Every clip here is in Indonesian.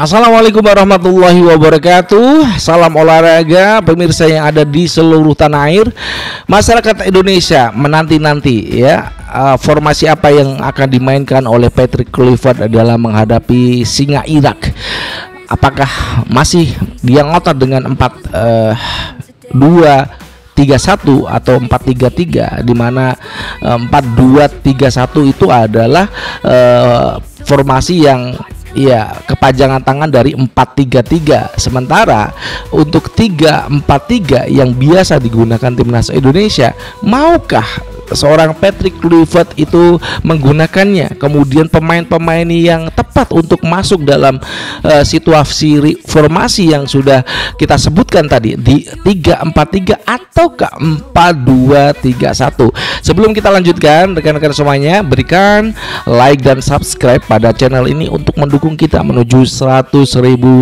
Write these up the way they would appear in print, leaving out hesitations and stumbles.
Assalamualaikum warahmatullahi wabarakatuh. Salam olahraga pemirsa yang ada di seluruh tanah air. Masyarakat Indonesia menanti-nanti ya formasi apa yang akan dimainkan oleh Patrick Kluivert dalam menghadapi Singa Irak. Apakah masih dia ngotot dengan 4-2-3-1 atau 4-3-3, di mana 4-2-3-1 itu adalah formasi yang kepanjangan tangan dari 4-3-3. Sementara untuk 3-4-3 yang biasa digunakan timnas Indonesia, maukah seorang Patrick Kluivert itu menggunakannya? Kemudian pemain-pemain yang tepat untuk masuk dalam situasi formasi yang sudah kita sebutkan tadi di 3-4-3 atau ke 4-2-3-1. Sebelum kita lanjutkan, rekan-rekan semuanya, berikan like dan subscribe pada channel ini untuk mendukung kita menuju 100.000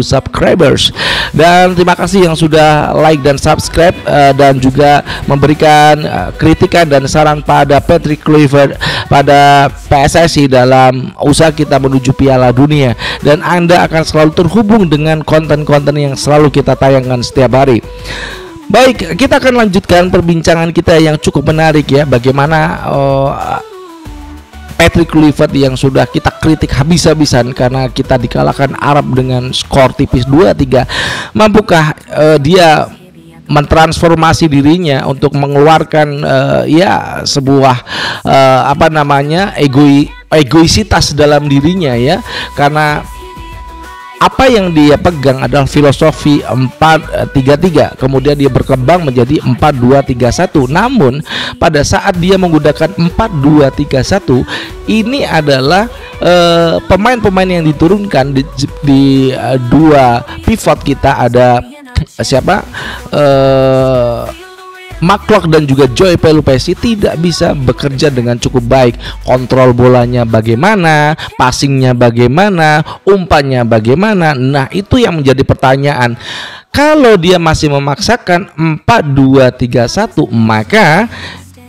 subscribers. Dan terima kasih yang sudah like dan subscribe dan juga memberikan kritikan dan saran pada Patrick Kluivert pada PSSI dalam usaha kita menuju Piala Dunia. Dan Anda akan selalu terhubung dengan konten-konten yang selalu kita tayangkan setiap hari. Baik, kita akan lanjutkan perbincangan kita yang cukup menarik ya, bagaimana Patrick Kluivert yang sudah kita kritik habis-habisan karena kita dikalahkan Arab dengan skor tipis 2-3. Mampukah dia mentransformasi dirinya untuk mengeluarkan sebuah egoisitas dalam dirinya ya, karena apa yang dia pegang adalah filosofi 4-3-3, kemudian dia berkembang menjadi 4-2-3-1. Namun pada saat dia menggunakan 4-2-3-1 ini adalah pemain-pemain yang diturunkan di dua pivot kita, ada siapa? Mark dan juga Joy Pelupessy tidak bisa bekerja dengan cukup baik. Kontrol bolanya bagaimana, passingnya bagaimana, umpannya bagaimana. Nah, itu yang menjadi pertanyaan. Kalau dia masih memaksakan 4-2-3-1, maka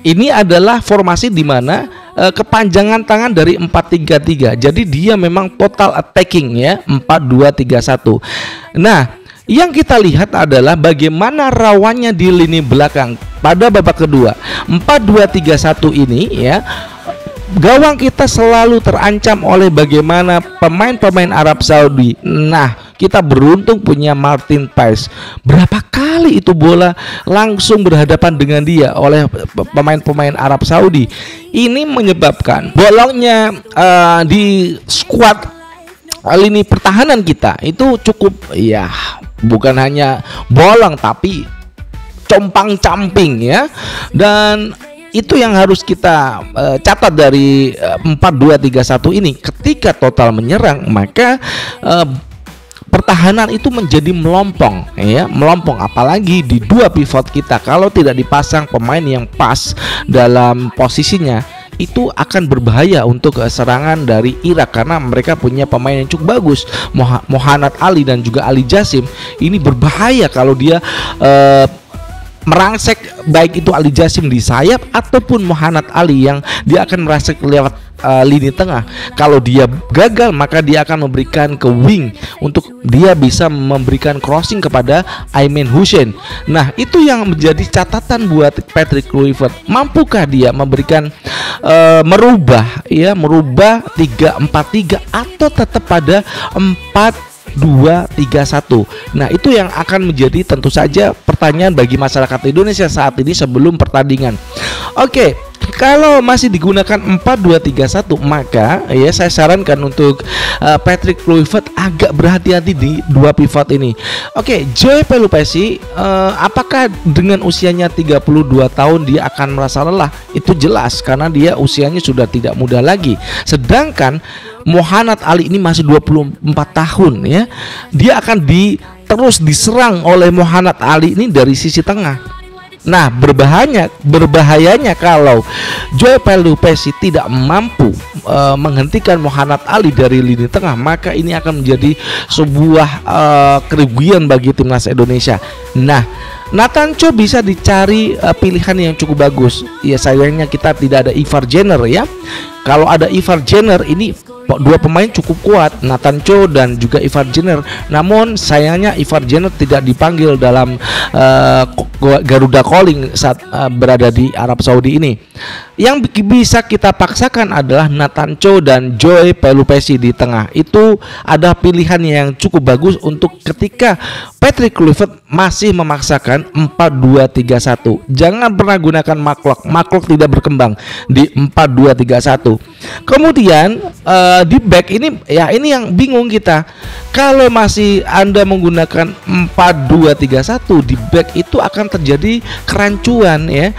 ini adalah formasi di mana kepanjangan tangan dari 4-3-3. Jadi dia memang total attacking ya, 4-2-3-1. Nah, yang kita lihat adalah bagaimana rawannya di lini belakang pada babak kedua. 4-2-3-1 ini ya, gawang kita selalu terancam oleh bagaimana pemain-pemain Arab Saudi. Nah, kita beruntung punya Martin Paes. Berapa kali itu bola langsung berhadapan dengan dia oleh pemain-pemain Arab Saudi. Ini menyebabkan bolongnya di skuad lini pertahanan kita itu cukup ya, bukan hanya bolong tapi compang-camping ya. Dan itu yang harus kita catat dari 4-2-3-1 ini. Ketika total menyerang, maka pertahanan itu menjadi melompong ya, melompong. Apalagi di dua pivot kita, kalau tidak dipasang pemain yang pas dalam posisinya, itu akan berbahaya untuk serangan dari Irak karena mereka punya pemain yang cukup bagus. Mohanad Ali dan juga Ali Jassim ini berbahaya kalau dia merangsek, baik itu Ali Jassim di sayap ataupun Mohanad Ali yang dia akan merangsek lewat lini tengah. Kalau dia gagal, maka dia akan memberikan ke wing untuk dia bisa memberikan crossing kepada Aimen Hussein. Nah, itu yang menjadi catatan buat Patrick Kluivert. Mampukah dia memberikan merubah 3-4-3 atau tetap pada 4-2-3-1. Nah, itu yang akan menjadi tentu saja pertanyaan bagi masyarakat Indonesia saat ini sebelum pertandingan. Oke, kalau masih digunakan 4-2-3-1, maka ya saya sarankan untuk Patrick Kluivert agak berhati-hati di dua pivot ini. Oke, Joy Pelupessy, apakah dengan usianya 32 tahun dia akan merasa lelah? Itu jelas karena dia usianya sudah tidak muda lagi. Sedangkan Mohanad Ali ini masih 24 tahun ya. Dia akan terus diserang oleh Mohanad Ali ini dari sisi tengah. Nah, berbahayanya kalau Joy Pelupessy tidak mampu menghentikan Mohanad Ali dari lini tengah, maka ini akan menjadi sebuah kerugian bagi timnas Indonesia. Nah, Nathan Cho bisa dicari pilihan yang cukup bagus. Ya, sayangnya kita tidak ada Ivar Jenner ya. Kalau ada Ivar Jenner ini dua pemain cukup kuat, Nathan Cho dan juga Ivar Jenner. Namun sayangnya Ivar Jenner tidak dipanggil dalam Garuda Calling saat berada di Arab Saudi ini. Yang bisa kita paksakan adalah Nathan Cho dan Joe Pelupesi di tengah. Itu ada pilihan yang cukup bagus untuk ketika Patrick Kluivert masih memaksakan 4-2-3-1. Jangan pernah gunakan Mark tidak berkembang di 4-2-3-1. Kemudian di back ini ya, ini yang bingung kita. Kalau masih Anda menggunakan 4-2-3-1 di back, itu akan terjadi kerancuan ya.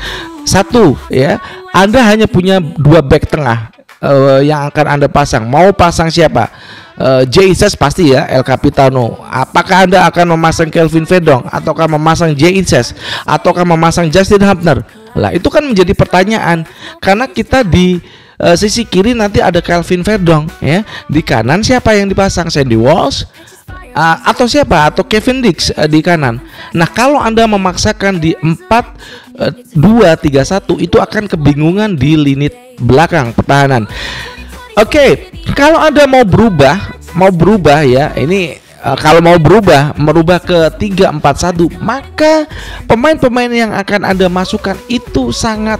Satu ya, Anda hanya punya 2 back tengah yang akan Anda pasang. Mau pasang siapa? Jesus pasti ya, El Capitano. Apakah Anda akan memasang Kelvin Verdong, ataukah memasang Jesus, ataukah memasang Justin Hubner? Lah itu kan menjadi pertanyaan, karena kita di sisi kiri nanti ada Kelvin Verdong ya. Di kanan siapa yang dipasang? Sandy Walsh atau siapa? Atau Kevin Dix di kanan. Nah, kalau Anda memaksakan di 4-2-3-1 itu akan kebingungan di lini belakang pertahanan. Oke, kalau Anda mau berubah ya, ini kalau mau merubah ke 3-4-1, maka pemain-pemain yang akan Anda masukkan itu sangat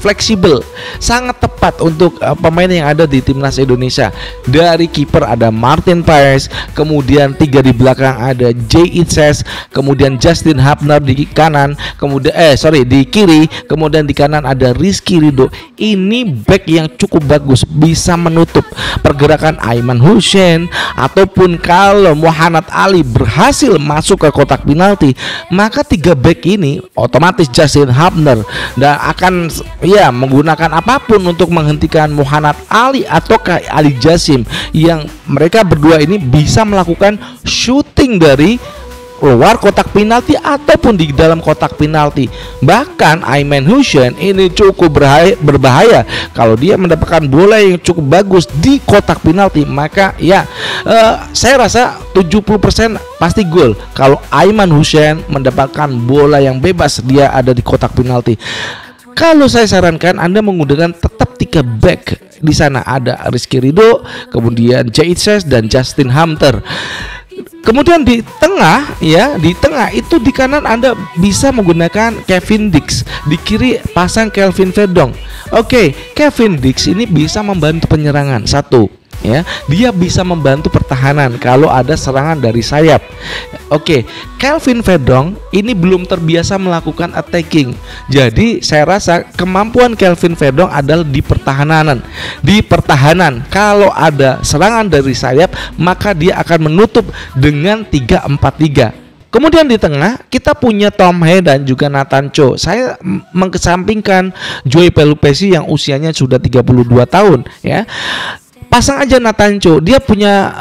fleksibel, sangat tepat untuk pemain yang ada di timnas Indonesia. Dari kiper ada Martin Paes, kemudian 3 di belakang ada Jay Itzes, kemudian Justin Hubner di kanan, kemudian di kiri, kemudian di kanan ada Rizky Ridho. Ini back yang cukup bagus, bisa menutup pergerakan Aiman Hussein, ataupun kalau Muhammad Ali berhasil masuk ke kotak penalti, maka 3 back ini otomatis Justin Hubner dan akan ya menggunakan apapun untuk menghentikan Muhammad Ali ataukah Ali Jasim, yang mereka berdua ini bisa melakukan shooting dari luar kotak penalti ataupun di dalam kotak penalti. Bahkan Aiman Hussein ini cukup berbahaya kalau dia mendapatkan bola yang cukup bagus di kotak penalti, maka ya saya rasa 70% pasti gol kalau Aiman Hussein mendapatkan bola yang bebas dia ada di kotak penalti. Kalau saya sarankan Anda menggunakan tetap 3 back. Di sana ada Rizky Ridho, kemudian Jay Itzes dan Justin Hubner. Kemudian di tengah itu di kanan Anda bisa menggunakan Kevin Dix, di kiri pasang Kelvin Verdong. Oke, Kevin Dix ini bisa membantu penyerangan, satu ya, dia bisa membantu pertahanan kalau ada serangan dari sayap. Oke, Kelvin Verdong ini belum terbiasa melakukan attacking. Jadi saya rasa kemampuan Kelvin Verdong adalah di pertahanan. Di pertahanan kalau ada serangan dari sayap, maka dia akan menutup dengan 3-4-3. Kemudian di tengah kita punya Tom Hea dan juga Nathan Cho. Saya mengesampingkan Joey Pelupesi yang usianya sudah 32 tahun ya. Pasang aja Nathan Cho, dia punya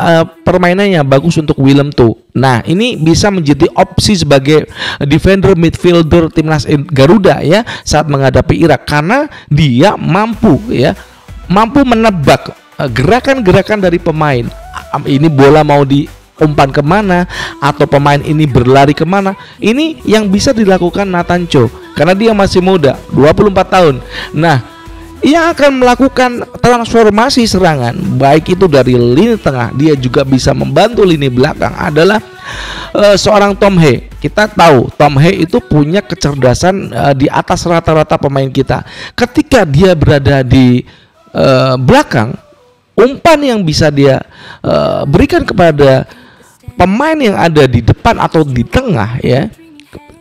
permainannya bagus untuk Willem II. Nah, ini bisa menjadi opsi sebagai defender midfielder timnas Garuda ya saat menghadapi Irak, karena dia mampu menebak gerakan-gerakan dari pemain. Ini bola mau diumpan kemana, atau pemain ini berlari kemana. Ini yang bisa dilakukan Nathan Cho karena dia masih muda, 24 tahun. Nah, ia akan melakukan transformasi serangan, baik itu dari lini tengah, dia juga bisa membantu lini belakang adalah seorang Tom Hea. Kita tahu Tom Hea itu punya kecerdasan di atas rata-rata pemain kita. Ketika dia berada di belakang, umpan yang bisa dia berikan kepada pemain yang ada di depan atau di tengah ya.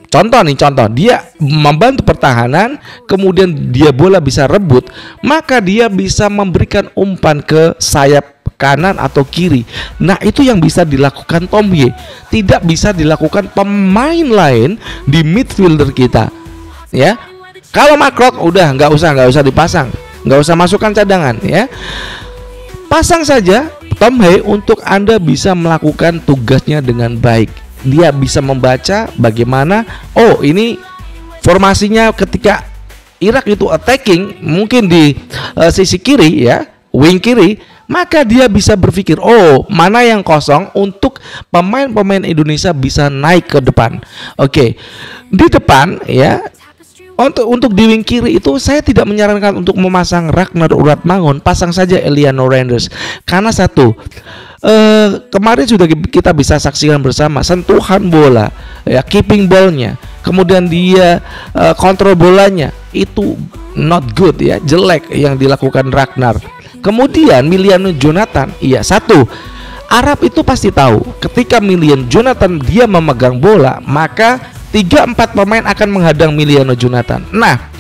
Contoh, dia membantu pertahanan, kemudian dia bola bisa rebut, maka dia bisa memberikan umpan ke sayap kanan atau kiri. Nah, itu yang bisa dilakukan Tom Hea, tidak bisa dilakukan pemain lain di midfielder kita. Ya, kalau Mark udah nggak usah dipasang, nggak usah masukkan cadangan ya. Pasang saja Tom Hea untuk Anda bisa melakukan tugasnya dengan baik. Dia bisa membaca bagaimana, oh ini formasinya ketika Irak itu attacking mungkin di sisi kiri ya, wing kiri, maka dia bisa berpikir, oh mana yang kosong untuk pemain-pemain Indonesia bisa naik ke depan. Oke, di depan ya, Untuk di wing kiri itu saya tidak menyarankan untuk memasang Ragnar Uratmangun, pasang saja Eliano Reinders. Karena satu, kemarin sudah kita bisa saksikan bersama sentuhan bola, ya, keeping ballnya, kemudian dia kontrol bolanya itu not good, ya, jelek yang dilakukan Ragnar. Kemudian Miliano Jonathan, iya, satu, Arab itu pasti tahu ketika Miliano Jonathan dia memegang bola, maka 3-4 pemain akan menghadang Miliano Jonathan. Nah,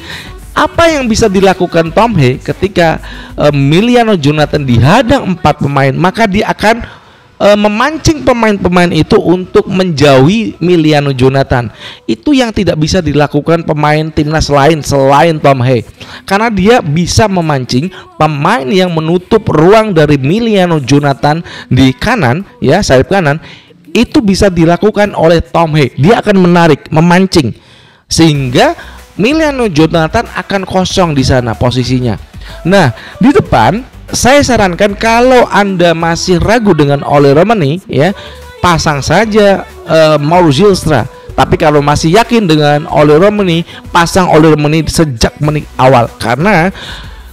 apa yang bisa dilakukan Tom Hea ketika Miliano Jonathan dihadang 4 pemain, maka dia akan memancing pemain-pemain itu untuk menjauhi Miliano Jonathan. Itu yang tidak bisa dilakukan pemain timnas lain selain Tom Hea, karena dia bisa memancing pemain yang menutup ruang dari Miliano Jonathan di kanan, ya, sayap kanan. Itu bisa dilakukan oleh Tom Hea. Dia akan menarik, memancing, sehingga Miliano Jonathan akan kosong di sana posisinya. Nah, di depan saya sarankan kalau Anda masih ragu dengan Ole Romani, ya, pasang saja Mauro Zylstra. Tapi kalau masih yakin dengan Ole Romani, pasang Ole Romani sejak menit awal, karena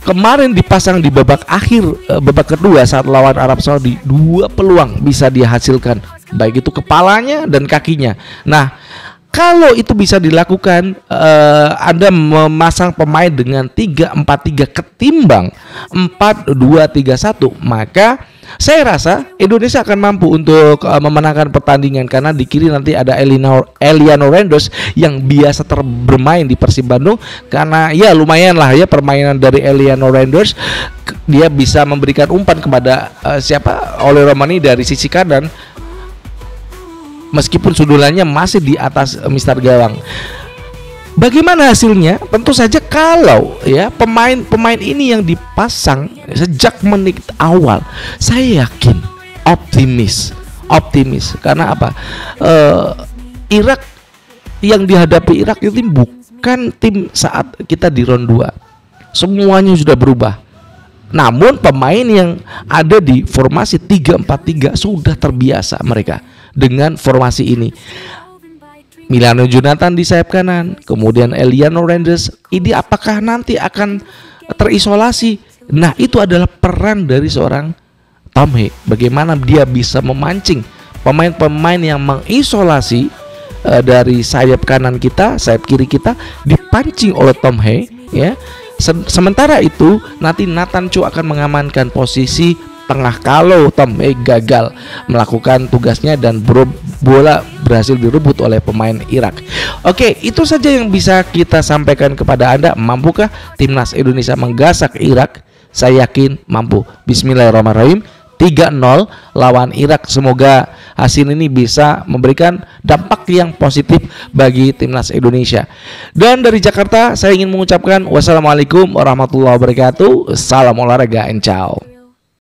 kemarin dipasang di babak akhir, babak kedua saat lawan Arab Saudi, 2 peluang bisa dihasilkan, baik itu kepalanya dan kakinya. Nah, kalau itu bisa dilakukan, Anda memasang pemain dengan 3-4-3 ketimbang 4-2-3-1, maka saya rasa Indonesia akan mampu untuk memenangkan pertandingan, karena di kiri nanti ada Eliano Reinders yang biasa bermain di Persib Bandung, karena ya lumayan lah ya permainan dari Eliano Reinders. Dia bisa memberikan umpan kepada Ole Romani dari sisi kanan, meskipun sundulannya masih di atas Mister Gawang. Bagaimana hasilnya? Tentu saja kalau ya pemain ini yang dipasang sejak menit awal, saya yakin optimis. Karena apa? Irak yang dihadapi Irak itu bukan tim saat kita di round 2. Semuanya sudah berubah. Namun pemain yang ada di formasi 3-4-3 sudah terbiasa mereka dengan formasi ini. Miliano Jonathan di sayap kanan, kemudian Eliano Reinders, ini apakah nanti akan terisolasi? Nah, itu adalah peran dari seorang Tom Hea. Bagaimana dia bisa memancing pemain-pemain yang mengisolasi dari sayap kanan kita, sayap kiri kita, dipancing oleh Tom Hea, ya. Sementara itu nanti Nathan Cho akan mengamankan posisi tengah kalau Tom Hea gagal melakukan tugasnya dan bola berhasil direbut oleh pemain Irak. Oke, itu saja yang bisa kita sampaikan kepada Anda. Mampukah timnas Indonesia menggasak Irak? Saya yakin mampu. Bismillahirrahmanirrahim. 3-0 lawan Irak. Semoga hasil ini bisa memberikan dampak yang positif bagi timnas Indonesia. Dan dari Jakarta saya ingin mengucapkan wassalamualaikum warahmatullahi wabarakatuh. Salam olahraga and ciao.